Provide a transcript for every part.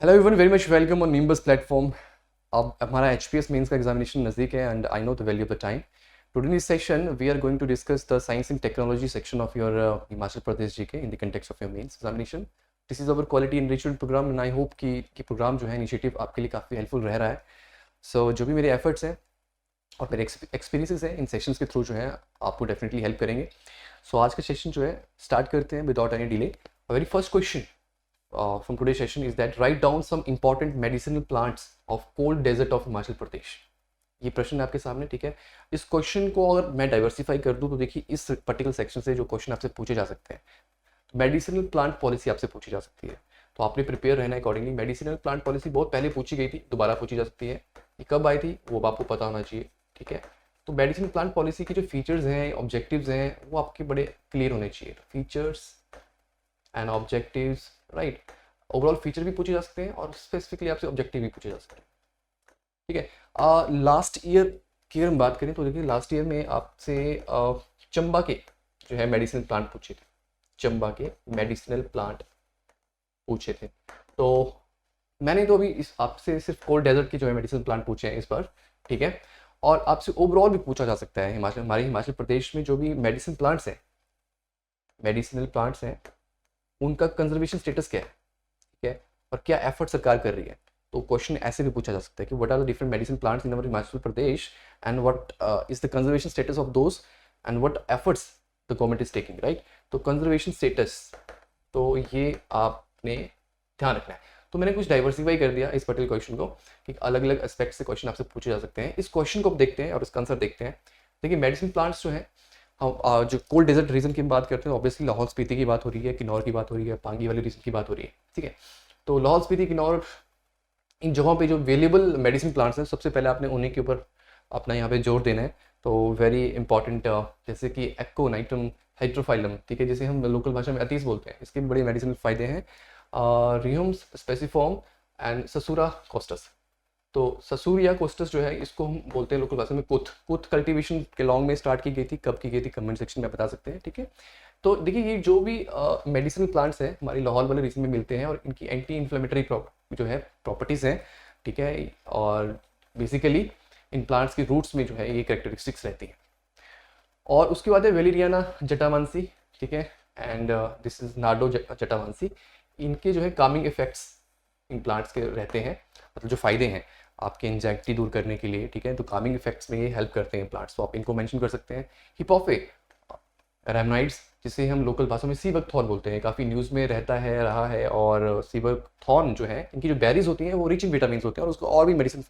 Hello everyone, very much welcome on Nimbus platform. अब हमारा HPS mains का examination नज़दीक है and I know the value of the time. Today in this session we are going to discuss the science and technology section of your Himachal Pradesh GK in the context of your mains examination. This is our quality enrichment program and I hope कि program जो है initiative आपके लिए काफ़ी helpful रह रहा है। सो जो भी मेरे एफर्ट्स हैं और मेरे एक्सपीरियंसेस हैं इन सेशंस के थ्रू जो है आपको डेफिनेटली हेल्प करेंगे। सो आज का सेशन जो है स्टार्ट करते हैं without any delay. Very first question from today's session is that write down some important medicinal plants of cold desert of Himachal Pradesh. ये प्रश्न है आपके सामने, ठीक है। इस क्वेश्चन को अगर मैं डाइवर्सिफाई कर दूं तो देखिए इस पर्टिकुलर सेक्शन से जो क्वेश्चन आपसे पूछे जा सकते हैं, मेडिसिनल प्लांट पॉलिसी आपसे पूछी जा सकती है, तो आपने प्रिपेयर रहना है अकॉर्डिंगली। मेडिसिनल प्लांट पॉलिसी बहुत पहले पूछी गई थी, दोबारा पूछी जा सकती है। ये कब आई थी वो आपको पता होना चाहिए, ठीक है। तो मेडिसिनल प्लांट पॉलिसी के जो फीचर्स हैं, ऑब्जेक्टिव्स हैं, वो आपके बड़े क्लियर होने चाहिए। Features and objectives, right. Overall feature भी पूछे जा सकते हैं और स्पेसिफिकली आपसे ऑब्जेक्टिव भी पूछे जा सकते हैं, ठीक है। लास्ट ईयर की हम बात करें तो देखिए लास्ट ईयर में आपसे चंबा के जो है मेडिसिनल प्लांट पूछे थे। चंबा के मेडिसिनल प्लांट पूछे थे। तो मैंने तो अभी इस आपसे सिर्फ कोल्ड डेजर्ट के जो है मेडिसिनल प्लांट पूछे हैं इस बार, ठीक है। और आपसे ओवरऑल भी पूछा जा सकता है हमारे हिमाचल प्रदेश में जो भी मेडिसिनल प्लांट्स हैं, मेडिसिनल प्लांट्स हैं, उनका कंजर्वेशन स्टेटस क्या है, ठीक है, और क्या एफर्ट सरकार कर रही है। तो क्वेश्चन ऐसे भी पूछा जा सकता है कि what are the different medicine plants in our Himachal Pradesh and what is the conservation status of those and what efforts the government is taking, right. तो कंजर्वेशन स्टेटस, तो ये आपने ध्यान रखना है। तो मैंने कुछ डाइवर्सिफाई कर दिया इस पर्टिकुलर क्वेश्चन को कि अलग अलग एस्पेक्ट से क्वेश्चन आपसे पूछे जा सकते हैं। इस क्वेश्चन को आप देखते हैं और इसका आंसर देखते हैं। देखिए मेडिसिन प्लांट्स जो है, हम जो कोल्ड डेजर्ट रीजन की बात करते हैं, ऑब्वियसली लाहौल स्पीति की बात हो रही है, किन्नौर की बात हो रही है, पांगी वाले रीजन की बात हो रही है, ठीक है। तो लाहौल स्पीति, किन्नौर, इन जगहों पे जो अवेलेबल मेडिसिन प्लांट्स हैं, सबसे पहले आपने उन्हीं के ऊपर अपना यहाँ पे जोर देना है। तो वेरी इंपॉर्टेंट जैसे कि एक्कोनाइट्रम हाइड्रोफाइलम, ठीक है, जिसे हम लोकल भाषा में अतीस बोलते हैं, इसके भी बड़े मेडिसिनल फायदे हैं। रिह्यूम्स स्पेसिफॉर्म एंड ससूरा कोस्टस। तो ससूरिया कोस्टस जो है इसको हम बोलते हैं लोकल भाषा में कुथ। कुथ कल्टीवेशन के लॉन्ग में स्टार्ट की गई थी, कब की गई थी कमेंट सेक्शन में बता सकते हैं, ठीक है। तो देखिए ये जो भी मेडिसिनल प्लांट्स हैं हमारी लाहौल वाले रीजन में मिलते हैं और इनकी एंटी इन्फ्लेमेटरी जो है प्रॉपर्टीज़ हैं, ठीक है। और बेसिकली इन प्लांट्स की रूट्स में जो है ये कैरेक्टरिस्टिक्स रहती हैं। और उसके बाद है वेलेरियाना जटामांसी, ठीक है, and this is Nardo jatamansi. इनके जो है कामिंग इफेक्ट्स इन प्लांट्स के रहते हैं, मतलब जो फ़ायदे हैं आपके एंजाइटी दूर करने के लिए, ठीक है। तो कामिंग इफेक्ट्स में ये हेल्प करते हैं प्लांट्स, तो आप इनको मेंशन कर सकते हैं। हिपोफे रेमनाइड्स, जिसे हम लोकल भाषा में सीबकथॉर्न बोलते हैं, काफ़ी न्यूज़ में रहता है, रहा है। और सीबकथॉर्न जो है इनकी जो बेरीज होती हैं वो रिच इन विटामिन होते हैं और उसको और भी मेडिसिन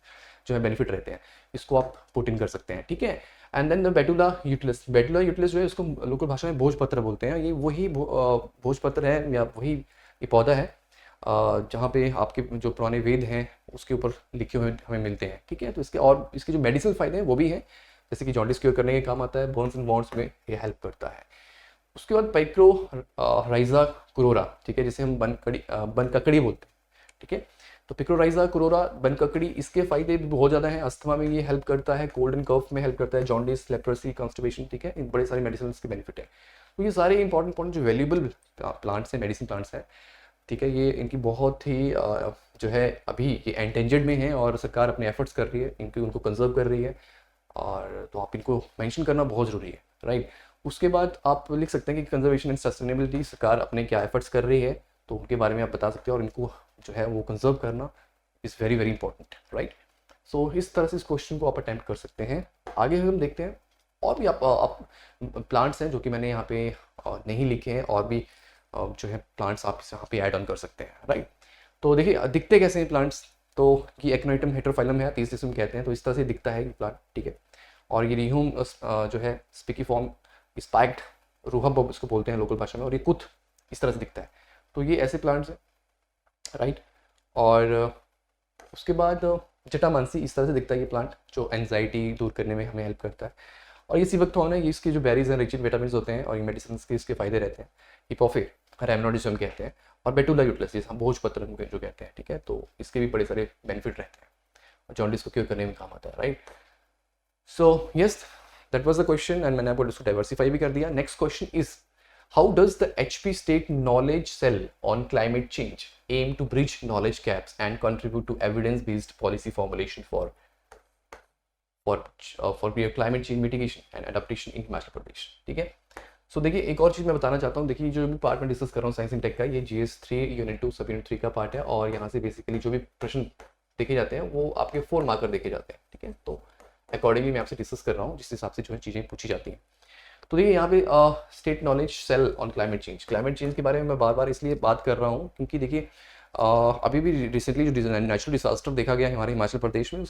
जो है बेनिफिट रहते हैं, इसको आप पुट इन कर सकते हैं, ठीक है। And then the betula utilis. Betula utilis जो है इसको लोकल भाषा में भोजपत्र बोलते हैं। ये वही भोजपत्र है या वही ये पौधा है जहाँ पे आपके जो पुराने वेद हैं उसके ऊपर लिखे हुए हमें मिलते हैं, ठीक है। तो इसके और इसके जो मेडिसिनल फायदे हैं वो भी हैं, जैसे कि जॉन्डिस क्योर करने के काम आता है, बोन्स एंड वॉन्ड्स में ये हेल्प करता है। उसके बाद पाइक्रो राइजा कुरोरा, ठीक है, जिसे हम बनककड़ी बोलते हैं, ठीक है। तो पिक्रोराइजा कुरोरा बनककड़ी, इसके फायदे भी बहुत ज़्यादा हैं। अस्थमा में ये हेल्प करता है, कोल्ड एंड कफ में हेल्प करता है, जॉन्डिस, लेप्रोसी, कॉन्स्टिपेशन, ठीक है। इन बड़े सारे मेडिसिन के बेनिफिट है। तो ये सारे इंपॉर्टेंट जो वैल्यूबल प्लांट्स हैं, मेडिसिन प्लांट्स हैं, ठीक है। ये इनकी बहुत ही जो है अभी ये एंडेंजर्ड में है और सरकार अपने एफर्ट्स कर रही है इनकी, उनको कंजर्व कर रही है। और तो आप इनको मेंशन करना बहुत ज़रूरी है, राइट। उसके बाद आप लिख सकते हैं कि कंजर्वेशन एंड सस्टेनेबिलिटी, सरकार अपने क्या एफर्ट्स कर रही है, तो उनके बारे में आप बता सकते हैं और इनको जो है वो कंजर्व करना is very very important, right. So इस तरह से इस क्वेश्चन को आप अटैम्प्ट कर सकते हैं। आगे हम देखते हैं और भी आप प्लांट्स हैं जो कि मैंने यहाँ पे नहीं लिखे हैं, और भी जो है प्लांट्स आप यहाँ पे ऐड ऑन कर सकते हैं, राइट। तो देखिए दिखते कैसे हैं प्लांट्स, तो कि एक्नोइटम हेटेरोफाइलम है, 30 किस्म कहते हैं, तो इस तरह से दिखता है ये प्लांट, ठीक है। और ये रिह्यूम जो है स्पिकीफॉर्म स्पाइक्ड रूहब इसको बोलते हैं लोकल भाषा में, और ये कुथ इस तरह से दिखता है। तो ये ऐसे प्लांट्स हैं, राइट। और उसके बाद जटामांसी, इस तरह से दिखता है ये प्लांट, जो एंजाइटी दूर करने में हमें हेल्प करता है। और ये सीबकथॉर्न है, ये इसके जो बेरीज हैं रिच इन विटामिन होते हैं और ये मेडिसिन के इसके फायदे रहते हैं। हिपोफे रेमनोडिस हम कहते हैं, और बेटुला यूटिलिस जिसे हम भोजपत्र जो कहते हैं, ठीक है। तो इसके भी बड़े सारे बेनिफिट रहते हैं और जॉन्डिस को क्योर करने में काम आता है, right. So yes, that was the question and मैंने आपको इसको डाइवर्सिफाई भी कर दिया। Next question is how does the HP state knowledge cell on climate change aim to bridge knowledge gaps and contribute to evidence based policy formulation for climate change mitigation and adaptation in Himachal Pradesh? ठीक है, सो देखिए एक और चीज़ मैं बताना चाहता हूँ। देखिए जो भी पार्ट में डिस्कस कर रहा हूँ साइंस एंड टेक का, ये GS3 यूनिट 2 सब यूनिट 3 का पार्ट है, और यहाँ से बेसिकली जो भी प्रश्न देखे जाते हैं वो आपके 4 मार्कर देखे जाते हैं। ठीक है, तो अकॉर्डिंगली मैं आपसे डिस्कस कर रहा हूँ जिस हिसाब से जो है चीज़ें पूछी जाती हैं। तो देखिए यहाँ पे state knowledge cell on climate change के बारे में मैं बार बार इसलिए बात कर रहा हूँ क्योंकि देखिए अभी भी रिसेंटली जो नेचुरल डिजास्टर देखा गया है हमारे हिमाचल प्रदेश में,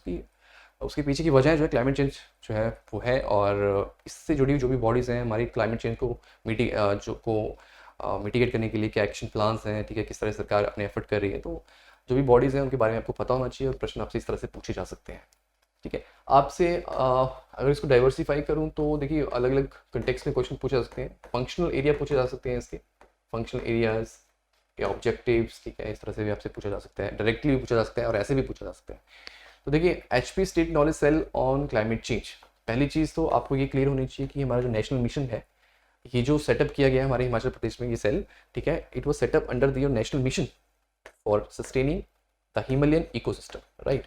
उसके पीछे की वजह जो है क्लाइमेट चेंज जो है वो है, और इससे जुड़ी जो भी बॉडीज़ हैं हमारी क्लाइमेट चेंज को मिटिगेट करने के लिए क्या एक्शन प्लान्स हैं, ठीक है, किस तरह सरकार अपने एफर्ट कर रही है, तो जो भी बॉडीज़ हैं उनके बारे में आपको पता होना चाहिए और प्रश्न आपसे इस तरह से पूछे जा सकते हैं। ठीक है, आपसे अगर इसको डाइवर्सिफाई करूं तो देखिए अलग अलग कंटेक्स्ट में क्वेश्चन पूछे जा सकते हैं। फंक्शनल एरिया पूछे जा सकते हैं, इसके फंक्शनल एरियाज या ऑब्जेक्टिव्स, ठीक है, इस तरह से भी आपसे पूछा जा सकता है, डायरेक्टली भी पूछा जा सकता है और ऐसे भी पूछा जा सकता है। तो देखिए HP state knowledge cell on climate change, पहली चीज़ तो आपको ये क्लियर होनी चाहिए कि हमारा जो नेशनल मिशन है, ये जो सेटअप किया गया है हमारे हिमाचल प्रदेश में ये सेल, ठीक है, it was setup under the national mission for sustaining the Himalayan ecosystem, right.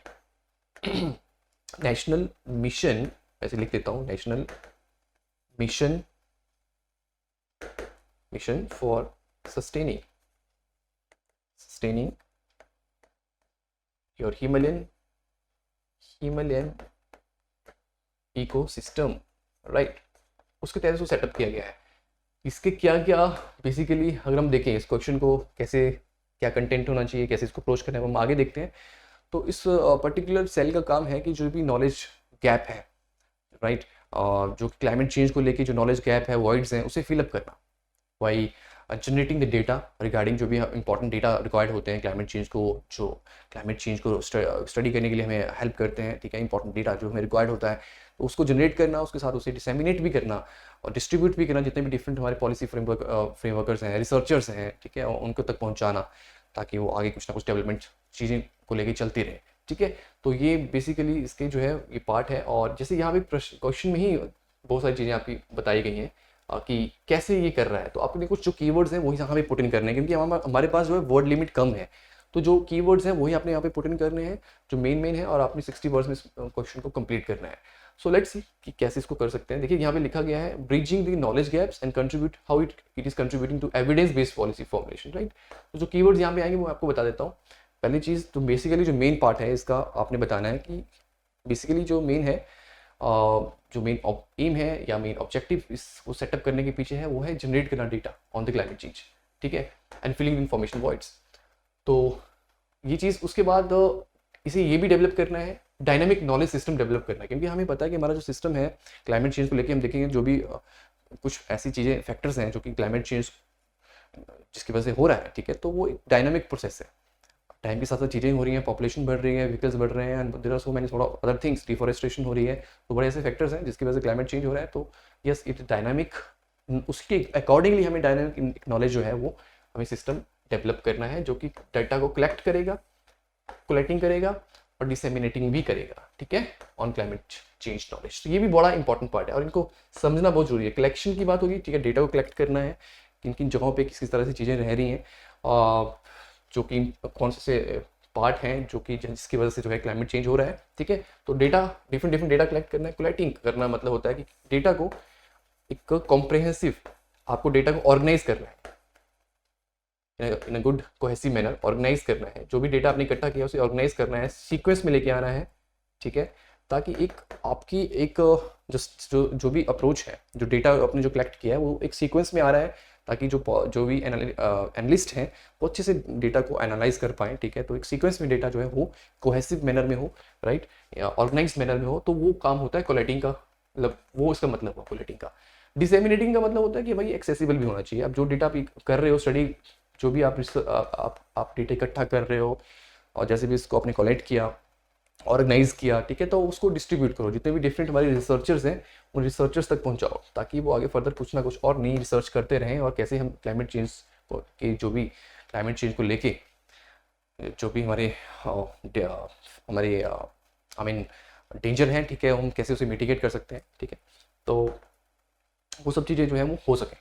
National mission, ऐसे लिख देता हूँ, national mission for sustaining your Himalayan ecosystem, right, उसके तहत उसको सेटअप किया गया है। इसके क्या क्या बेसिकली अगर हम देखें इस क्वेश्चन को कैसे, क्या कंटेंट होना चाहिए, कैसे इसको अप्रोच करना है, हम आगे देखते हैं। तो इस पर्टिकुलर सेल का काम है कि जो भी नॉलेज गैप है, राइट, जो क्लाइमेट चेंज को लेके जो नॉलेज गैप है, वॉइड्स हैं, उसे फिलअप करना, why generating the data regarding जो भी इंपॉर्टेंट डेटा रिक्वायर्ड होते हैं क्लाइमेट चेंज को स्टडी करने के लिए हमें हेल्प करते हैं, ठीक है, इंपॉर्टेंट डेटा जो हमें रिक्वायर्ड होता है, तो उसको जनरेट करना, उसके साथ उसे डिसेमिनेट भी करना और डिस्ट्रीब्यूट भी करना, जितने भी डिफरेंट हमारे पॉलिसी फ्रेमवर्कर्स हैं, रिसर्चर्स हैं, ठीक है, उनको तक पहुँचाना, ताकि वो आगे कुछ ना कुछ डेवलपमेंट चीज़ें को लेके चलती रहे। ठीक है, तो ये बेसिकली इसके जो है ये पार्ट है। और जैसे यहाँ पे क्वेश्चन में ही बहुत सारी चीज़ें आपकी बताई गई हैं कि कैसे ये कर रहा है, तो आपने कुछ जो कीवर्ड्स हैं वही यहाँ पे पुट इन करने हैं, क्योंकि हमारे पास जो है वर्ड लिमिट कम है, तो जो कीवर्ड्स हैं वही आपने यहाँ पे पुट इन करने हैं जो मेन है, और आपने 60 वर्ड्स में इस क्वेश्चन को कंप्लीट करना है। सो लेट्स सी कि कैसे इसको कर सकते हैं। देखिए यहाँ पे लिखा गया है bridging the knowledge gaps and contribute how it is contributing to evidence based policy formulation, right. तो जो कीवर्ड्स यहाँ पे आएंगे वो आपको बता देता हूँ। पहली चीज़ तो बेसिकली जो मेन पार्ट है इसका आपने बताना है कि बेसिकली जो मेन है, जो मेन एम है या मेन ऑब्जेक्टिव इसको सेटअप करने के पीछे है, वो है जनरेट करना data on the climate change, ठीक है, एंड फिलिंग इंफॉर्मेशन वॉइड्स। तो ये चीज़ उसके बाद इसे ये भी डेवलप करना है, डायनामिक नॉलेज सिस्टम डेवलप करना है, क्योंकि हमें पता है कि हमारा जो सिस्टम है क्लाइमेट चेंज को लेकर, हम देखेंगे जो भी कुछ ऐसी चीज़ें फैक्टर्स हैं जो कि क्लाइमेट चेंज जिसकी वजह से हो रहा है, ठीक है, तो वो एक डायनामिक प्रोसेस है, टाइम के साथ साथ चीज़ें हो रही हैं, पॉपुलेशन बढ़ रही है, व्हीकल्स बढ़ रहे हैं, and there are so many थोड़ा अदर थिंग्स, डिफॉरेस्टेशन हो रही है, तो बड़े ऐसे फैक्टर्स हैं जिसकी वजह से क्लाइमेट चेंज हो रहा है। तो यस इट डायनामिक, उसके अकॉर्डिंगली हमें डायनामिक नॉलेज जो है वो हमें सिस्टम डेवलप करना है, जो कि डाटा को कलेक्टिंग करेगा और डिसेमिनेटिंग भी करेगा, ठीक है, ऑन क्लाइमेट चेंज नॉलेज। तो ये भी बड़ा इंपॉर्टेंट पार्ट है और इनको समझना बहुत जरूरी है। कलेक्शन की बात होगी, ठीक है, डेटा को कलेक्ट करना है, किन किन जगहों पे किस किस तरह से चीज़ें रह रही हैं, जो कि कौन से पार्ट हैं जो कि जिसकी वजह से जो है क्लाइमेट चेंज हो रहा है, ठीक है। तो डेटा डिफरेंट डेटा कलेक्ट करना है। कलेक्टिंग करना मतलब होता है कि डेटा को एक कॉम्प्रिहेंसिव, आपको डेटा को ऑर्गेनाइज करना है in a good cohesive manner, organize करना है, जो भी डेटा आपने इकट्ठा किया उसे ऑर्गेनाइज करना है, सीक्वेंस में लेके आना है, ठीक है, ताकि एक आपकी एक जो भी अप्रोच है, जो डेटा आपने जो कलेक्ट किया है वो एक सीक्वेंस में आ रहा है, ताकि जो भी एनालिस्ट हैं वो अच्छे से डेटा को एनालाइज कर पाएँ, ठीक है। तो एक सीक्वेंस में डेटा जो है वो कोहेसिव मैनर में हो, राइट, ऑर्गेनाइज मैनर में हो, तो वो काम होता है कोलेटिंग का, मतलब वो इसका मतलब हुआ कोलेटिंग का। डिसेमिनेटिंग का मतलब होता है कि भाई एक्सेसिबल भी होना चाहिए। अब जो डेटा आप कर रहे हो, स्टडी जो भी आप डेटा इकट्ठा कर रहे हो और जैसे भी इसको आपने कलेक्ट किया, ऑर्गेनाइज किया, ठीक है, तो उसको डिस्ट्रीब्यूट करो, जितने भी डिफरेंट हमारे रिसर्चर्स हैं उन रिसर्चर्स तक पहुंचाओ, ताकि वो आगे फर्दर कुछ ना कुछ और नई रिसर्च करते रहें, और कैसे हम क्लाइमेट चेंज जो भी क्लाइमेट चेंज को लेके जो भी हमारे आई मीन डेंजर हैं, ठीक है, हम कैसे उसे मिटिगेट कर सकते हैं, ठीक है, तो वो सब चीज़ें जो है वो हो सके।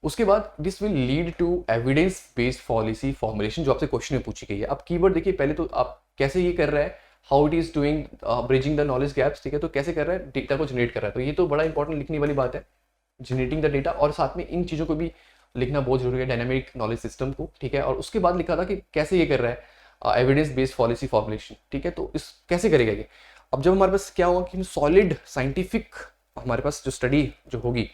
उसके बाद this will lead to evidence based policy formulation, जो आपसे क्वेश्चन में पूछी गई है। अब कीवर्ड देखिए, पहले तो आप कैसे ये कर रहा है, how it is doing bridging the knowledge gaps, ठीक है, तो कैसे कर रहा है, डेटा को जनरेट कर रहा है, तो ये तो बड़ा इंपॉर्टेंट लिखने वाली बात है, जनरेटिंग द डेटा, और साथ में इन चीज़ों को भी लिखना बहुत जरूरी है, डायनामिक नॉलेज सिस्टम को, ठीक है। और उसके बाद लिखा था कि कैसे ये कर रहा है, एविडेंस बेस्ड पॉलिसी फॉर्मुलेशन, ठीक है। तो इस कैसे करेगा ये, अब जब हमारे पास क्या होगा कि सॉलिड साइंटिफिक हमारे पास जो स्टडी जो होगी,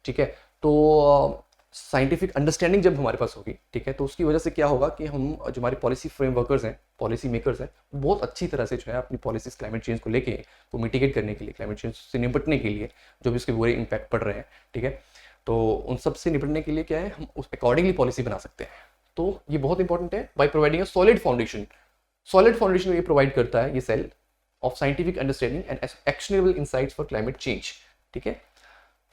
ठीक है, तो साइंटिफिक अंडरस्टैंडिंग जब हमारे पास होगी, ठीक है, तो उसकी वजह से क्या होगा कि हम जो हमारे पॉलिसी फ्रेमवर्कर्स हैं, पॉलिसी मेकर्स हैं, बहुत अच्छी तरह से जो है अपनी पॉलिसीज क्लाइमेट चेंज को लेके को मिटिगेट करने के लिए, क्लाइमेट चेंज से निपटने के लिए जो भी उसके बुरे इंपैक्ट पड़ रहे हैं, ठीक है, तो उन सब से निपटने के लिए क्या है, हम उस अकॉर्डिंगली पॉलिसी बना सकते हैं। तो ये बहुत इंपॉर्टेंट है, by providing a solid foundation. Solid foundation ये प्रोवाइड करता है ये cell of scientific understanding and actionable insights for climate change, ठीक है,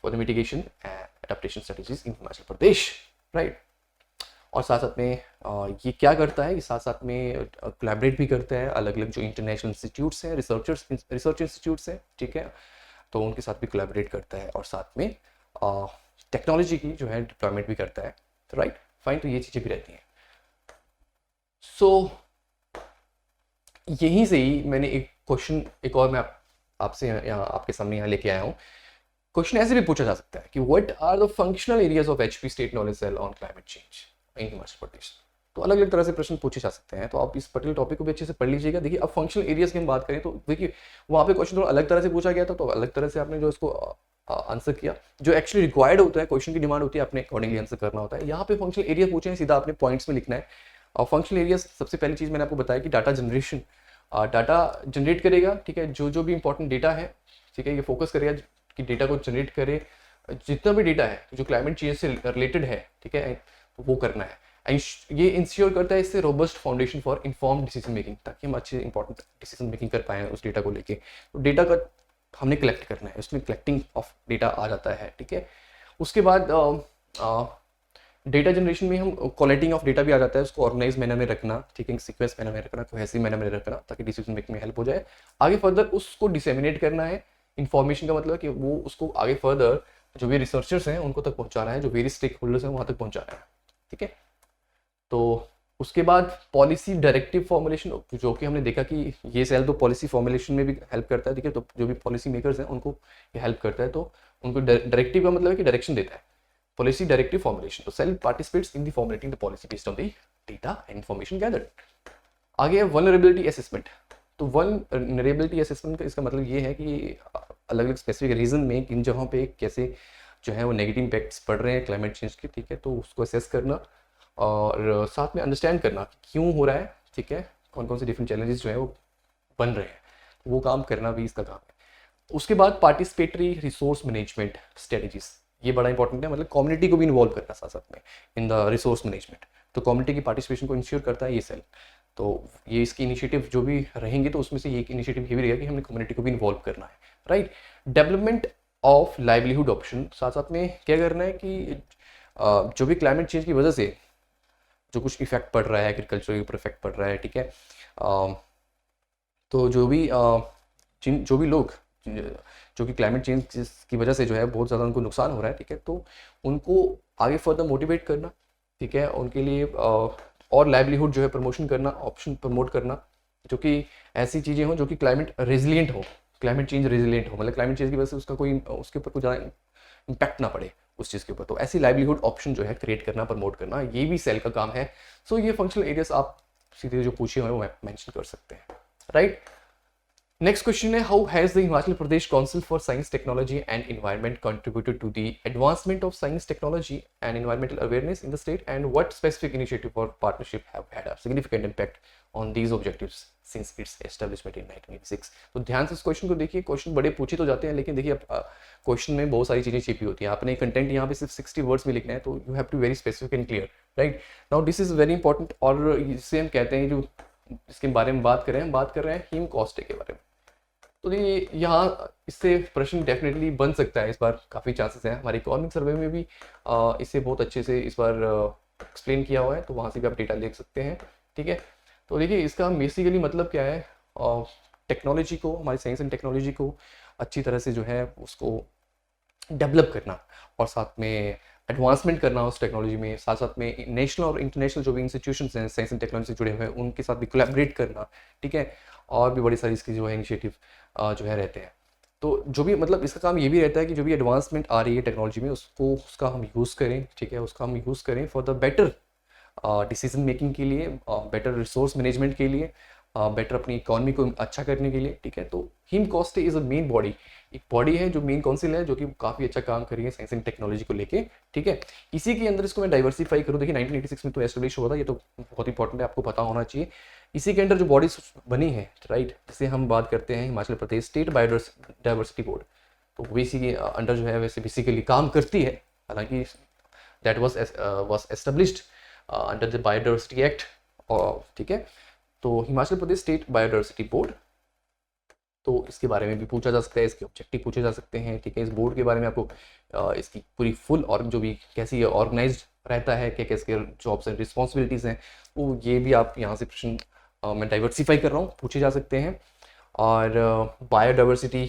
for the mitigation adaptation strategies in Himachal Pradesh, right. और साथ साथ में ये क्या करता है, ये साथ साथ में कोलैबोरेट भी करता है अलग अलग जो इंटरनेशनल इंस्टीट्यूट्स हैं, रिसर्च इंस्टीट्यूट्स हैं, ठीक है, तो उनके साथ भी कोलैबोरेट करता है, और साथ में टेक्नोलॉजी की जो है डिप्लॉयमेंट भी करता है, राइट, फाइन। तो ये चीज़ें भी रहती हैं। सो यहीं से ही मैंने एक क्वेश्चन एक और मैं आपसे यहाँ आपके सामने यहाँ लेके आया हूँ। क्वेश्चन ऐसे भी पूछा जा सकता है कि what are the functional areas of HP state knowledge cell on climate change in Himachal Pradesh. तो अलग अलग तरह से प्रश्न पूछे जा सकते हैं, तो आप इस पर्टिकुलर टॉपिक को भी अच्छे से पढ़ लीजिएगा। देखिए, अब फंक्शनल एरियाज की हम बात करें तो देखिए वहाँ पे क्वेश्चन थोड़ा अलग तरह से पूछा गया था, तो अलग तरह से आपने जो इसको आंसर किया, जो एक्चुअली रिक्वायर्ड होता है, क्वेश्चन की डिमांड होती है, आपने अकॉर्डिंगली आंसर करना होता है। यहाँ पे फंक्शनल एरिया पूछे हैं, सीधा आपने पॉइंट्स में लिखना है। और फंक्शनल एरियाज सबसे पहली चीज़ मैंने आपको बताया कि डाटा जनरेशन, डाटा जनरेट करेगा, ठीक है, जो भी इंपॉर्टेंट डेटा है, ठीक है, ये फोकस करेगा कि डेटा को जनरेट करे, जितना भी डेटा है जो क्लाइमेट चेंज से रिलेटेड है, ठीक है, तो वो करना है। ये इंश्योर करता है इससे robust foundation for informed decision making, ताकि हम अच्छे इंपॉर्टेंट डिसीजन मेकिंग कर पाए उस डेटा को लेके। तो डेटा का हमने कलेक्ट करना है, उसमें कलेक्टिंग ऑफ डेटा आ जाता है, ठीक है। उसके बाद डेटा जनरेशन में हम क्वालिटी ऑफ डेटा भी आ जाता है, उसको ऑर्गेनाइज मैनर में रखना, ठीक है, सीक्वेंस मैनर में रखना, कोहेसिव मैनर में रखना, ताकि डिसीजन मेकिंग में हेल्प हो जाए। आगे फर्दर उसको डिसेमिनेट करना है, इन्फॉर्मेशन का मतलब कि वो उसको आगे फर्दर जो भी रिसर्चर्स हैं उनको तक पहुंचाना है, जो वेरियस स्टेक होल्डर्स हैं वहाँ तक पहुंचाना है, ठीक है। तो उसके बाद पॉलिसी डायरेक्टिव फॉर्मुलेशन, जो कि हमने देखा कि ये सेल तो पॉलिसी फॉर्मुलेशन में भी हेल्प करता है, ठीक है, तो जो भी पॉलिसी मेकर्स हैं उनको ये हेल्प करता है, तो उनको डायरेक्टिव का मतलब है कि डायरेक्शन देता है, पॉलिसी डायरेक्टिव फॉर्मुलेशन। तो cell participates in the formulating the policy based on the data and information gathered. आगे है वल्नरेबिलिटी असेसमेंट। तो वल्नरेबिलिटी असेसमेंट का इसका मतलब ये है कि अलग अलग स्पेसिफिक रीजन में किन जगहों पे कैसे जो है वो नेगेटिव इम्पैक्ट्स पड़ रहे हैं क्लाइमेट चेंज के, ठीक है, तो उसको असेस करना और साथ में अंडरस्टैंड करना कि क्यों हो रहा है, ठीक है, कौन कौन से डिफरेंट चैलेंजेस जो है वो बन रहे हैं, वो काम करना भी इसका काम है। उसके बाद पार्टिसिपेटरी रिसोर्स मैनेजमेंट स्ट्रेटजीज, ये बड़ा इंपॉर्टेंट है, मतलब कम्युनिटी को भी इन्वॉल्व करना साथ साथ में इन द रिसोर्स मैनेजमेंट। तो कम्युनिटी की पार्टिसिपेशन को इंश्योर करता है ये सेल। तो ये इसकी इनिशिएटिव जो भी रहेंगे तो उसमें से ये इनिशिएटिव ये भी रहेगा कि हमने कम्युनिटी को भी इन्वॉल्व करना है, right. Development of livelihood option, साथ साथ में क्या करना है कि जो भी क्लाइमेट चेंज की वजह से जो कुछ इफेक्ट पड़ रहा है, एग्रीकल्चर के ऊपर इफेक्ट पड़ रहा है, ठीक है, तो जो भी लोग जो कि क्लाइमेट चेंज की वजह से जो है बहुत ज़्यादा उनको नुकसान हो रहा है, ठीक है, तो उनको आगे फर्दर मोटिवेट करना, ठीक है, उनके लिए और लाइवलीहुड जो है प्रमोशन करना, ऑप्शन प्रमोट करना, जो कि ऐसी चीज़ें हों जो कि क्लाइमेट रेजिलिएंट हो, क्लाइमेट चेंज रेजिलिएंट हो, मतलब क्लाइमेट चेंज की वजह से उसके ऊपर कोई ज़्यादा इम्पैक्ट ना पड़े उस चीज़ के ऊपर। तो ऐसी लाइवलीहुड ऑप्शन जो है क्रिएट करना, प्रमोट करना, ये भी सेल का काम है। सो ये फंक्शनल एरियाज आप सीधे जो पूछे हुए वो मेंशन कर सकते हैं, राइट। नेक्स्ट क्वेश्चन है, how has the Himachal Pradesh council for science technology and environment contributed to the advancement of science technology and environmental awareness in the state and what specific initiative और partnership have had a significant impact on these objectives since its establishment in 1986। तो ध्यान से इस question को देखिए, question बड़े पूछे तो जाते हैं, लेकिन देखिए क्वेश्चन में बहुत सारी चीज़ें छिपी होती हैं। आपने कंटेंट यहाँ पे सिर्फ 60 वर्ड्स में लिखना है, तो you have to very specific and clear, right. Now this is very important, और जिसे हम कहते हैं जो इसके बारे में बात कर रहे हैं, हम बात कर रहे हैं हीम कॉस्ट के बारे में। तो ये यहाँ इससे प्रश्न डेफिनेटली बन सकता है, इस बार काफ़ी चांसेस हैं। हमारे इकोनॉमिक सर्वे में भी इसे बहुत अच्छे से इस बार एक्सप्लेन किया हुआ है, तो वहाँ से भी आप डेटा देख सकते हैं, ठीक है। तो देखिए इसका बेसिकली मतलब क्या है, टेक्नोलॉजी को, हमारी साइंस एंड टेक्नोलॉजी को अच्छी तरह से जो है उसको डेवलप करना, और साथ में एडवांसमेंट करना उस टेक्नोलॉजी में, साथ साथ में नेशनल और इंटरनेशनल जो भी इंस्टीट्यूशंस हैं साइंस एंड टेक्नोलॉजी से जुड़े हुए हैं उनके साथ भी कोलैबोरेट करना, ठीक है, और भी बड़ी सारी इसकी जो है इनिशिएटिव जो है रहते हैं। तो जो भी मतलब इसका काम ये भी रहता है कि जो भी एडवांसमेंट आ रही है टेक्नोलॉजी में उसको उसका हम यूज़ करें, ठीक है, उसका हम यूज़ करें for the better decision making के लिए, बेटर रिसोर्स मैनेजमेंट के लिए, बेटर अपनी इकॉनमी को अच्छा करने के लिए, ठीक है। तो HIMCOSTE is a main body, एक बॉडी है जो मेन काउंसिल है जो कि काफ़ी अच्छा काम कर रही है साइंस एंड टेक्नोलॉजी को लेके, ठीक है। इसी के अंदर इसको मैं डाइवर्सिफाई करूँ, देखिए 1986 में तो एस्टेब्लिश हुआ था, ये तो बहुत इंपॉर्टेंट है, आपको पता होना चाहिए। इसी के अंदर जो बॉडीज बनी है, राइट, जैसे हम बात करते हैं Himachal Pradesh state biodiversity board, तो वो इसी के अंडर जो है वैसे बेसिकली काम करती है, हालांकि that was established under the biodiversity act, ठीक है। तो Himachal Pradesh state biodiversity board, तो इसके बारे में भी पूछा जा सकता है, इसके ऑब्जेक्टिव पूछे जा सकते हैं, ठीक है। इस बोर्ड के बारे में आपको इसकी पूरी फुल और जो भी कैसी ऑर्गेनाइज रहता है, क्या कैसे जॉब्स एंड रिस्पॉन्सिबिलिटीज़ हैं, वो ये भी आप यहाँ से प्रश्न मैं डाइवर्सिफाई कर रहा हूँ, पूछे जा सकते हैं। और बायोडाइवर्सिटी,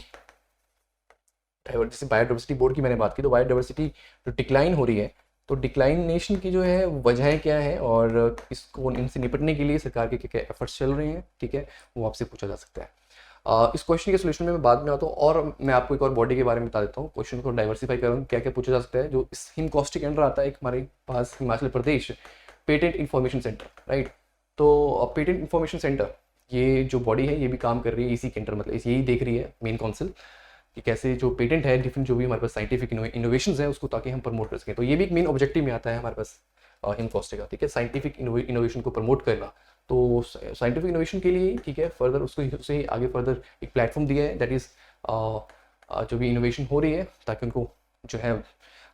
जैसे बायोडाइवर्सिटी बोर्ड की मैंने बात की, तो बायोडाइवर्सिटी जो डिक्लाइन हो रही है, तो डिक्लाइनेशन की जो है वजह क्या है और इसको इनसे निपटने के लिए सरकार के क्या क्या एफर्ट्स चल रहे हैं, ठीक है, वो आपसे पूछा जा सकता है। इस क्वेश्चन के सोल्यूशन में मैं बाद में आता हूँ, और मैं आपको एक और बॉडी के बारे में बता देता हूँ, क्वेश्चन को डाइवर्सिफाई करूँ क्या क्या पूछा जा सकता है। जो इस हिमकॉस्ट के अंडर आता है एक हमारे पास Himachal Pradesh patent information centre, right. तो पेटेंट इंफॉर्मेशन सेंटर ये जो बॉडी है ये भी काम कर रही है इसी के अंडर, मतलब यही देख रही है मेन काउंसिल कि कैसे जो पेटेंट है डिफरेंट जो भी हमारे पास साइंटिफिक इनोवेशंस है उसको ताकि हम प्रमोट कर सकें। तो ये भी एक मेन ऑब्जेक्टिव में आता है हमारे पास हिमकॉस्ट का, ठीक है, साइंटिफिक इनोवेशन को प्रमोट करना। तो साइंटिफिक इनोवेशन के लिए, ठीक है, फर्दर उसको उसे आगे फर्दर एक प्लेटफॉर्म दिया है, दैट इज़ जो भी इनोवेशन हो रही है ताकि उनको जो है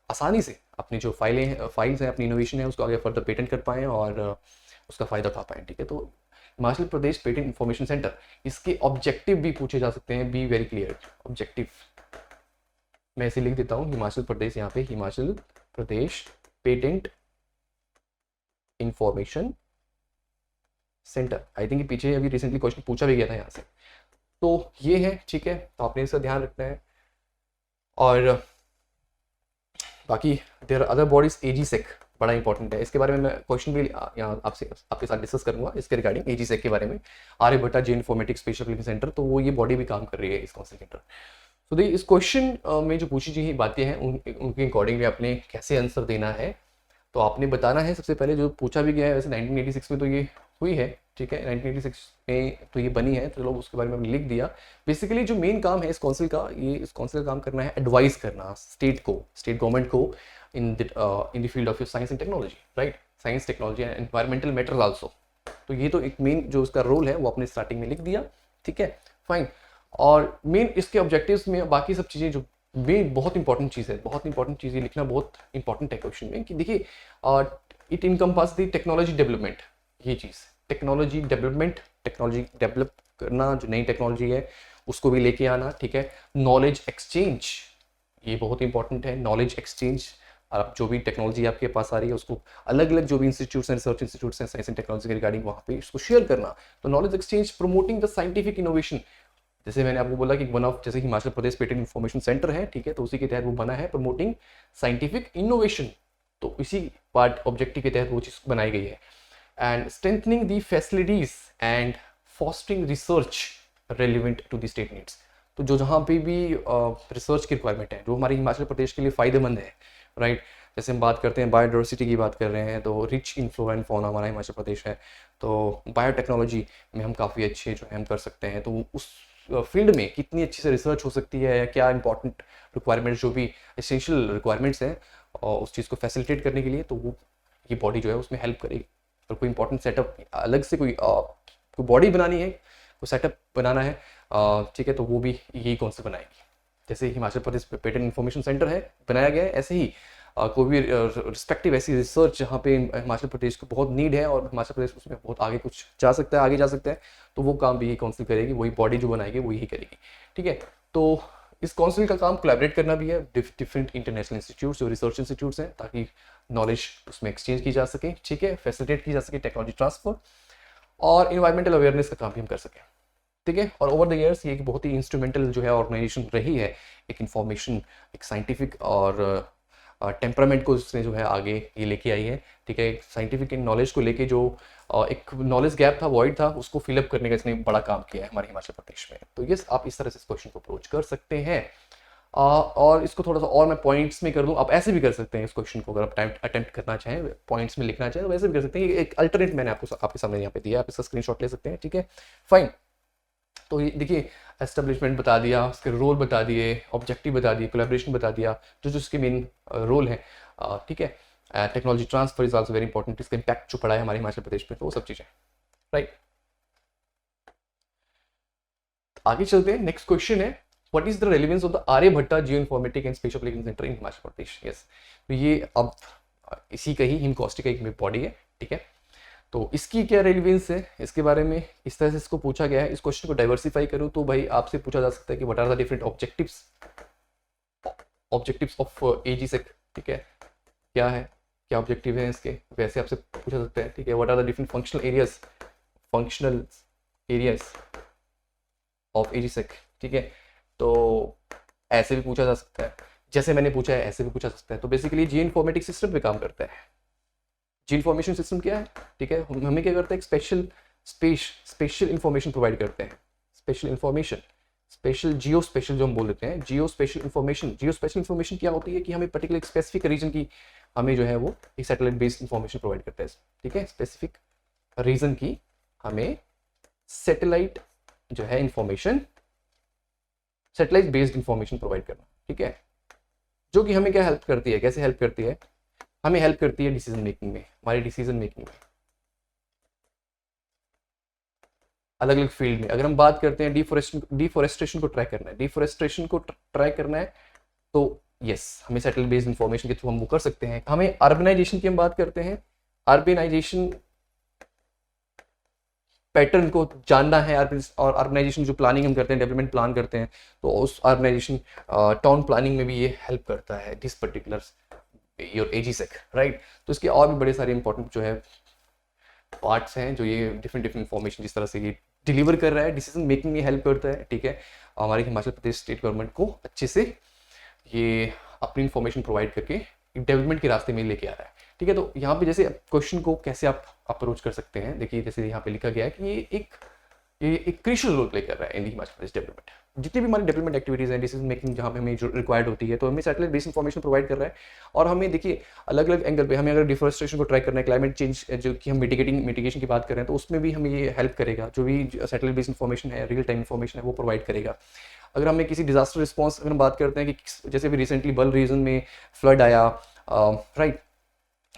आसानी से अपनी जो फाइल्स हैं, अपनी इनोवेशन है उसको आगे फर्दर पेटेंट कर पाएँ और उसका फ़ायदा उठा पाएँ, ठीक है। तो Himachal Pradesh patent information centre, इसके ऑब्जेक्टिव भी पूछे जा सकते हैं, बी वेरी क्लियर। ऑब्जेक्टिव मैं इसे लिख देता हूँ, हिमाचल प्रदेश, यहाँ पे Himachal Pradesh patent information centre. I think पीछे अभी रिसेंटली क्वेश्चन पूछा भी गया था यहाँ से, तो ये है, ठीक है, तो आपने इसका ध्यान रखना है। और बाकी देयर अदर बॉडीज, एजीसेक बड़ा इंपॉर्टेंट है, इसके बारे में मैं क्वेश्चन भी यहाँ आपके साथ डिस्कस करूंगा इसके रिगार्डिंग एजीसेक के बारे में। आर्यभट्टा जे इन्फॉर्मेटिक्स स्पेशल एप्लीकेशन सेंटर, तो वो ये बॉडी भी काम कर रही है इस काउंसिल के अंडर। तो देखिए इस क्वेश्चन में जो पूछी गई बातें हैं उनके अकॉर्डिंगली आपने कैसे आंसर देना है, तो आपने बताना है सबसे पहले जो पूछा भी गया है, वैसे 1986 में तो ये हुई है, ठीक है, 1986 में तो ये बनी है, तो चलो उसके बारे में हमने लिख दिया। बेसिकली जो मेन काम है इस काउंसिल का, ये इस काउंसिल का काम करना है एडवाइस करना स्टेट गवर्नमेंट को in the field of science and technology, right, science technology and environmental matters also. तो ये तो एक मेन जो उसका रोल है वो आपने स्टार्टिंग में लिख दिया, ठीक है, फाइन। और मेन इसके ऑब्जेक्टिव्स में बाकी सब चीज़ें जो मेन बहुत इंपॉर्टेंट चीज़ है, बहुत इंपॉर्टेंट चीज़ें लिखना बहुत इंपॉर्टेंट है क्वेश्चन में, कि देखिए it encompass the technology development, ये चीज़ टेक्नोलॉजी डेवलपमेंट, टेक्नोलॉजी डेवलप करना, जो नई टेक्नोलॉजी है उसको भी लेके आना, ठीक है। नॉलेज एक्सचेंज, ये बहुत इंपॉर्टेंट है, नॉलेज एक्सचेंज, आप जो भी टेक्नोलॉजी आपके पास आ रही है उसको अलग अलग जो भी इंस्टीट्यूट्स हैं, रिसर्च इंस्टीट्यूट्स हैं साइंस एंड टेक्नोलॉजी के रिगार्डिंग वहाँ पे इसको शेयर करना। तो knowledge exchange, promoting the scientific innovation, जैसे मैंने आपको बोला कि वन ऑफ जैसे Himachal Pradesh patent information centre है, ठीक है, तो उसी के तहत वो बना है, प्रमोटिंग साइंटिफिक इनोवेशन, तो इसी पार्ट ऑब्जेक्टिव के तहत वो चीज़ बनाई गई है। And strengthening the facilities and fostering research relevant to the state needs, तो जो जहाँ पे भी रिसर्च की रिक्वायरमेंट है जो हमारे हिमाचल प्रदेश के लिए फ़ायदेमंद है, राइट। जैसे हम बात करते हैं बायोडाइवर्सिटी की बात कर रहे हैं, तो rich in flora and fauna हमारा हिमाचल प्रदेश है, तो बायोटेक्नोलॉजी में हम काफ़ी अच्छे जो है हम कर सकते हैं। तो उस फील्ड में कितनी अच्छी से रिसर्च हो सकती है, या क्या इंपॉर्टेंट रिक्वायरमेंट्स जो भी एसेंशियल रिक्वायरमेंट्स हैं और उस चीज़ को फैसिलिटेट करने के लिए, तो वो ये बॉडी जो है उसमें हेल्प करेगी। और कोई इंपॉर्टेंट सेटअप अलग से कोई बॉडी बनानी है, कोई सेटअप बनाना है, ठीक है, तो वो भी यही कौन से बनाएगी। जैसे Himachal Pradesh patent information centre है बनाया गया है, ऐसे ही कोई भी रिस्पेक्टिव ऐसी रिसर्च जहाँ पे हिमाचल प्रदेश को बहुत नीड है और हिमाचल प्रदेश उसमें बहुत आगे कुछ जा सकता है, आगे जा सकता है, तो वो काम भी यही काउंसिल करेगी, वही बॉडी जो बनाएगी वो यही करेगी, ठीक है। तो इस काउंसिल का काम कोलैबोरेट करना भी है डिफरेंट इंटरनेशनल इंस्टीट्यूट्स जो रिसर्च इंस्टीट्यूट्स हैं, ताकि नॉलेज उसमें एक्सचेंज की जा सके, ठीक है, फैसिलिटेट की जा सके टेक्नोलॉजी ट्रांसफर, और इन्वायरमेंटल अवेयरनेस का काम भी हम कर सकें, ठीक है। और ओवर द ईयर्स ये एक बहुत ही इंस्ट्रूमेंटल जो है ऑर्गेनाइजेशन रही है, एक इंफॉर्मेशन, एक साइंटिफिक और टेम्परामेंट को उसने जो है आगे ये लेके आई है, ठीक है। साइंटिफिक नॉलेज को लेके जो एक नॉलेज गैप था, वॉइड था, उसको फिलअप करने का इसने बड़ा काम किया है हमारे हिमाचल प्रदेश में। तो यस, आप इस तरह से इस क्वेश्चन को अप्रोच कर सकते हैं। और इसको थोड़ा सा और मैं पॉइंट्स में कर दूं, आप ऐसे भी कर सकते हैं इस क्वेश्चन को, अगर आप अटेम्प्ट करना चाहें, पॉइंट्स में लिखना चाहें तो वैसे भी कर सकते हैं। एक अल्टरनेट मैंने आपके सामने यहाँ पे दिया, आप इसका स्क्रीनशॉट ले सकते हैं, ठीक है, फाइन। तो ये देखिए, एस्टेब्लिशमेंट बता दिया, उसके रोल बता दिए, ऑब्जेक्टिव बता दिए, कोलैबोरेशन बता दिया, जो जो उसके मेन रोल है, ठीक है। Technology transfer is also very important, इसका इम्पैक्ट जो पड़ा है हमारे हिमाचल प्रदेश में, तो वो सब चीज़ें, राइट। आगे चलते हैं, नेक्स्ट क्वेश्चन है, what is the relevance of the Aryabhatta geo informatic and space application centre in Himachal Pradesh. Yes, तो ये अब इसी का ही हिमकॉस्टी का एक बॉडी है, ठीक है। तो इसकी क्या रेलिवेंस है, इसके बारे में इस तरह से इसको पूछा गया है। इस क्वेश्चन को डाइवर्सिफाई करूं तो भाई आपसे पूछा जा सकता है कि what are the different objectives of एजीसेक, ठीक है, क्या है, क्या ऑब्जेक्टिव है इसके, वैसे आपसे पूछा सकता है, ठीक है। What are the different functional areas of एजीसेक, ठीक है। तो ऐसे भी पूछा जा सकता है, जैसे मैंने पूछा है ऐसे भी पूछा जा सकता है। तो बेसिकली जी इन्फॉर्मेटिक सिस्टम पे काम करता है। जी इन्फॉर्मेशन सिस्टम क्या है, ठीक है, हमें क्या करते हैं, स्पेशल इंफॉर्मेशन प्रोवाइड करते हैं, स्पेशल इंफॉर्मेशन, स्पेशल जियो स्पेशल जो हम बोल देते हैं, जियो स्पेशल इंफॉर्मेशन क्या होती है कि हमें पर्टिकुलर स्पेसिफिक रीजन की हमें जो है वो एक सैटेलाइट बेस्ड इंफॉर्मेशन प्रोवाइड करता है, ठीक है। स्पेसिफिक रीजन की हमें सैटेलाइट जो है information, satellite based information provide करना, ठीक है, जो कि हमें क्या हेल्प करती है, कैसे हेल्प करती है, हमें हेल्प करती है डिसीजन मेकिंग में, हमारी डिसीजन मेकिंग में अलग अलग फील्ड में। अगर हम बात करते हैं डिफोरेस्टेशन को ट्रैक करना है, तो यस, हमें सैटेलाइट बेस्ड इंफॉर्मेशन के थ्रू हम वो कर सकते हैं। हमें अर्बनाइजेशन की हम बात करते हैं, अर्बनाइजेशन पैटर्न को जानना है, और अर्बनाइजेशन जो प्लानिंग हम करते हैं, डेवलपमेंट प्लान करते हैं, तो उस अर्बनाइजेशन टाउन प्लानिंग में भी ये हेल्प करता है, दिस पर्टिकुलर योर एजीसेक, राइट। तो इसके और भी बड़े सारे इंपॉर्टेंट जो है पार्ट्स हैं, जो ये डिफरेंट इंफॉर्मेशन जिस तरह से ये डिलीवर कर रहा है, डिसीजन मेकिंग में हेल्प करता है, ठीक है। हमारे हिमाचल प्रदेश स्टेट गवर्नमेंट को अच्छे से ये अपनी इंफॉर्मेशन प्रोवाइड करके डेवलपमेंट के रास्ते में लेके आ रहा है, ठीक है। तो यहाँ पे जैसे क्वेश्चन को कैसे आप अप्रोच कर सकते हैं, देखिए जैसे यहाँ पे लिखा गया है कि ये एक क्रिशियल रोल प्ले कर रहा है इन हिमाचल प्रदेश डेवलपमेंट। जितनी भी हमारी डेवलपमेंट एक्टिविटीज़ हैं, डिसीजन मेकिंग जहाँ पे हमें जो रिक्वायर्ड होती है, तो हमें सैटेलाइट बेस्ड इंफॉर्मेशन प्रोवाइड कर रहा है। और हमें देखिए अलग अलग एंगल पे हमें अगर डिफोरेस्टेशन को ट्रैक करना है, क्लाइमेट चेंज जो कि हम मिटिगेशन की बात कर रहे हैं, तो उसमें भी हमें ये हेल्प करेगा, जो भी सैटेलाइट बेस्ड इंफॉर्मेशन है, रियल टाइम इंफॉर्मेशन है, वो प्रोवाइड करेगा। अगर हमें किसी डिजास्टर रिस्पॉन्स अगर हम बात करते हैं कि जैसे भी रिसेंटली बल रीजन में फ्लड आया, राइट,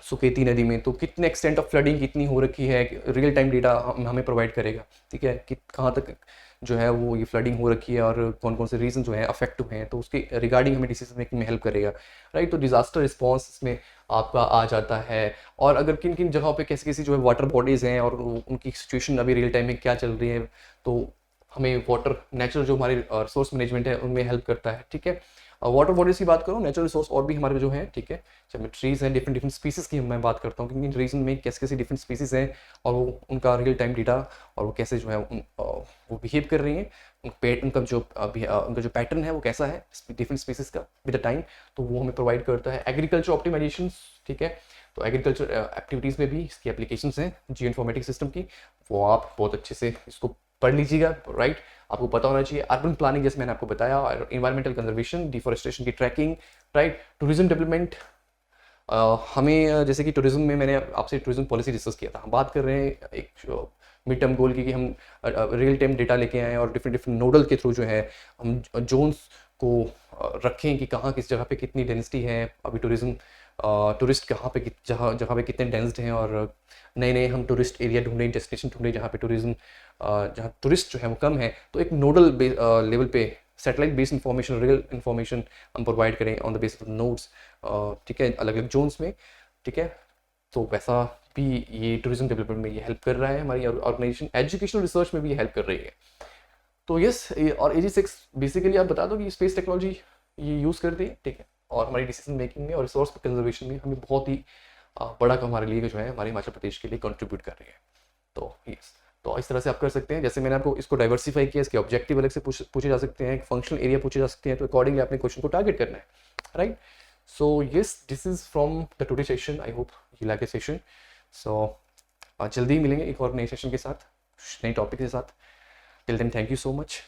सुकेती नदी में, तो कितने एक्सटेंट ऑफ फ्लडिंग कितनी हो रखी है, रियल टाइम डेटा हमें प्रोवाइड करेगा, ठीक है, कि कहाँ तक जो है वो ये फ्लडिंग हो रखी है और कौन कौन से रीजन जो है अफेक्ट हुए हैं, तो उसके रिगार्डिंग हमें डिसीजन मेकिंग में हेल्प करेगा, राइट। तो डिजास्टर रिस्पॉन्स इसमें आपका आ जाता है। और अगर किन किन जगहों पे कैसी जो है वाटर बॉडीज़ हैं और उनकी सिचुएशन अभी रियल टाइम में क्या चल रही है, तो हमें वाटर नेचुरल जो हमारे रिसोर्स मैनेजमेंट है उनमें हेल्प करता है, ठीक है। वाटर बॉडीज की बात करूँ, नेचुरल रिसोर्स और भी हमारे जो है, ठीक है, चाहे ट्रीज हैं, डिफरेंट स्पीसीज की मैं बात करता हूँ, क्योंकि रीजन में कैसे कैसे डिफरेंट स्पीसीज हैं और वो उनका रियल टाइम डेटा और वो कैसे जो है वो बिहेव कर रही हैं, उनका जो पैटर्न है वो कैसा है डिफरेंट स्पीसीज का विद द टाइम, तो वो हमें प्रोवाइड करता है। एग्रीकल्चर ऑप्टिमाइजेशन, ठीक है, तो एग्रीकल्चर एक्टिविटीज़ में भी इसकी एप्लीकेशंस हैं जियो इन्फॉर्मेटिक सिस्टम की, वो आप बहुत अच्छे से इसको पढ़ लीजिएगा, राइट। आपको पता होना चाहिए अर्बन प्लानिंग, जैसे मैंने आपको बताया, इन्वायरमेंटल कंजर्वेशन, डिफोरेस्टेशन की ट्रैकिंग, राइट। टूरिज्म डेवलपमेंट, हमें जैसे कि टूरिज्म में मैंने आपसे टूरिज्म पॉलिसी डिस्कस किया था, हम बात कर रहे हैं एक मिड टर्म गोल की कि हम रियल टाइम डेटा लेके आएँ और डिफरेंट नोडल के थ्रू जो है हम जोन्स को रखें कि कहाँ किस जगह पे कितनी डेंसिटी है, अभी टूरिस्ट कहाँ पे जहाँ पे कितने डेंस्ड हैं, और नए हम टूरिस्ट एरिया ढूंढ रहे हैं, डेस्टिनेशन ढूंढ रहे हैं जहाँ पे टूरिज्म जहाँ टूरिस्ट जो है वो कम है, तो एक नोडल लेवल पे satellite based information, real information हम प्रोवाइड करें on the basis of nodes, ठीक है, अलग अलग जोन्स में, ठीक है। तो वैसा भी ये टूरिज्म डेवलपमेंट में ये हेल्प कर रहा है, हमारी ऑर्गेनाइजेशन एजुकेशनल रिसर्च में भी हेल्प कर रही है। तो यस, और AG6 बेसिकली आप बता दो कि स्पेस टेक्नोलॉजी ये यूज़ करती है, ठीक है, और हमारी डिसीजन मेकिंग में और रिसोर्स कंजर्वेशन में हमें बहुत ही बड़ा काम हमारे लिए जो है हमारे हिमाचल प्रदेश के लिए कंट्रीब्यूट कर रही है। तो यस, तो इस तरह से आप कर सकते हैं। जैसे मैंने आपको इसको डाइवर्सिफाई किया, इसके ऑब्जेक्टिव अलग से पूछे जा सकते हैं, फंक्शनल एरिया पूछे जा सकते हैं, तो अकॉर्डिंगली आपने क्वेश्चन को टारगेट करना है, right. So yes, this is from the today session. I hope you like the session. So जल्दी ही मिलेंगे एक और नए सेशन के साथ, नए टॉपिक के साथ. Till then, thank you so much.